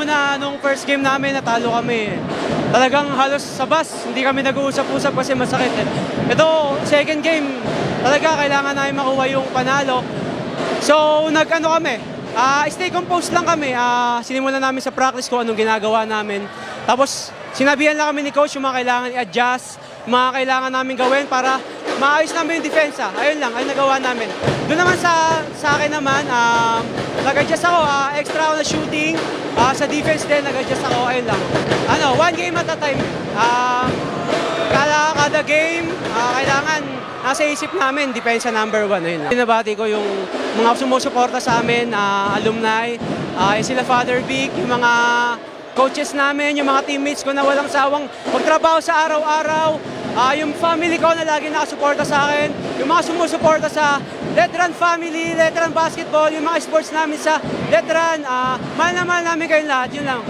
una, nung first game namin, natalo kami. Talagang halos sa bus, hindi kami nag-uusap-usap kasi masakit eh. Ito, second game, talaga kailangan namin makuha yung panalo. So, nag-ano kami, stay composed lang kami. Sinimulan namin sa practice kung anong ginagawa namin. Tapos, sinabihan lang kami ni coach yung mga kailangan i-adjust, mga kailangan namin gawin para maayos namin yung depensa. Ayun lang, ayun nagawa namin. Doon naman sa akin naman, nag-adjust ako, extra ako na shooting. Sa defense din, nag-adjust ako, ayun lang. One game at a time. Kada game, kailangan nasa isip namin, depensa number 1, ayun lang. Pinabati ko yung mga sumusuporta sa amin, alumni, sila Father Vic, yung mga coaches namin, yung mga teammates ko na walang sawang magtrabaho sa araw-araw, yung family ko na lagi nakasuporta sa akin, yung mga sumusuporta sa Letran family, Letran basketball, yung mga sports namin sa Letran, mahal na mahal namin kayong lahat, yun lang.